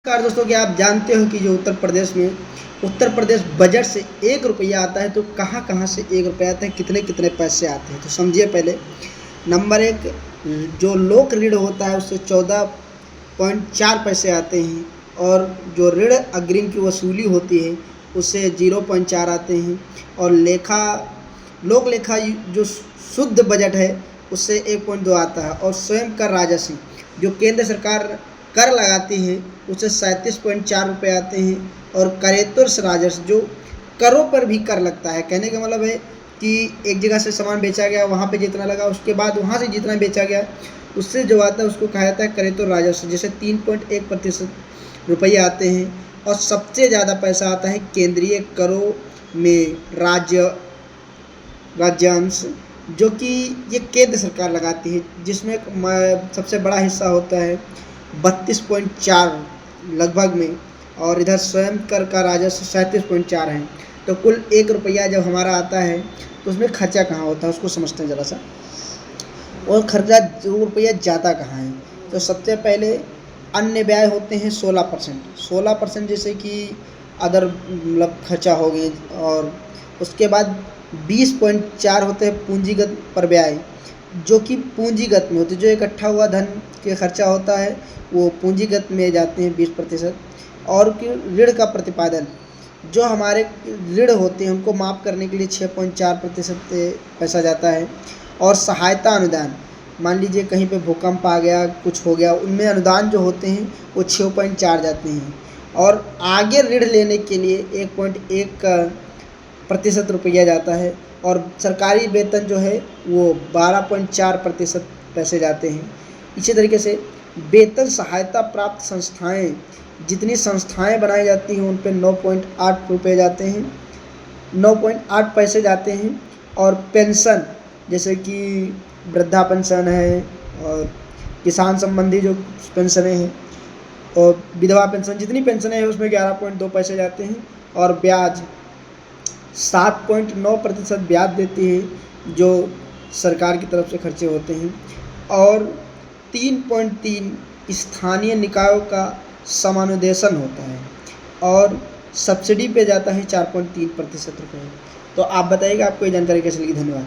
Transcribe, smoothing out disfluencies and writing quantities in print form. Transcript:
नमस्कार दोस्तों, क्या आप जानते हो कि जो उत्तर प्रदेश बजट से 1 रुपया आता है, तो कहाँ कहाँ से 1 रुपया आता है, कितने कितने पैसे आते हैं। तो समझिए पहले। नंबर एक, जो लोक ऋण होता है उससे 14.4 पैसे आते हैं, और जो ऋण अग्रिम की वसूली होती है उससे 0.4 आते हैं, और लोक लेखा जो शुद्ध बजट है उससे 1.2 आता है, और स्वयं कर राजस्व जो केंद्र सरकार कर लगाती है उससे 37.4 रुपये आते हैं, और करेतुर राजस्व जो करों पर भी कर लगता है। कहने का मतलब है कि एक जगह से सामान बेचा गया, वहाँ पे जितना लगा, उसके बाद वहाँ से जितना बेचा गया उससे जो आता है उसको कहा जाता है करेतुर राजस्व, जैसे 3.1% रुपये आते हैं। और सबसे ज़्यादा पैसा आता है केंद्रीय करों में राज्यांश, जो कि ये केंद्र सरकार लगाती है, जिसमें सबसे बड़ा हिस्सा होता है 32.4 लगभग में, और इधर स्वयं कर का राजस्व 37.4 है। तो कुल 1 रुपया जब हमारा आता है तो उसमें खर्चा कहाँ होता है उसको समझते हैं ज़रा सा। और खर्चा 2 रुपया जाता कहाँ है, तो सबसे पहले अन्य व्यय होते हैं 16%, जैसे कि अदर मतलब खर्चा हो गए, और उसके बाद 20.4 होते हैं पूंजीगत पर व्यय, जो कि पूंजीगत में होते हैं, जो इकट्ठा हुआ धन के खर्चा होता है वो पूंजीगत में जाते हैं 20%। और ऋण का प्रतिपादन, जो हमारे ऋण होते हैं उनको माफ़ करने के लिए 6.4% पैसा जाता है। और सहायता अनुदान, मान लीजिए कहीं पे भूकंप आ गया, कुछ हो गया, उनमें अनुदान जो होते हैं वो 6.4 जाते हैं। और आगे ऋण लेने के लिए 1.1% रुपया जाता है, और सरकारी वेतन जो है वो 12.4% पैसे जाते हैं। इसी तरीके से वेतन सहायता प्राप्त संस्थाएं, जितनी संस्थाएं बनाई जाती हैं उन पे 9.8 रुपये जाते हैं, 9.8 पैसे जाते हैं। और पेंशन, जैसे कि वृद्धा पेंशन है, और किसान संबंधी जो पेंशनें हैं, और विधवा पेंशन, जितनी पेंशनें हैं उसमें 11.2 पैसे जाते हैं। और ब्याज 7.9% ब्याज देती है, जो सरकार की तरफ से खर्चे होते हैं। और 3.3 स्थानीय निकायों का समानुदेशन होता है, और सब्सिडी पे जाता है 4.3% रुपये। तो आप बताइएगा आपको ये जानकारी कैसे लगी। धन्यवाद।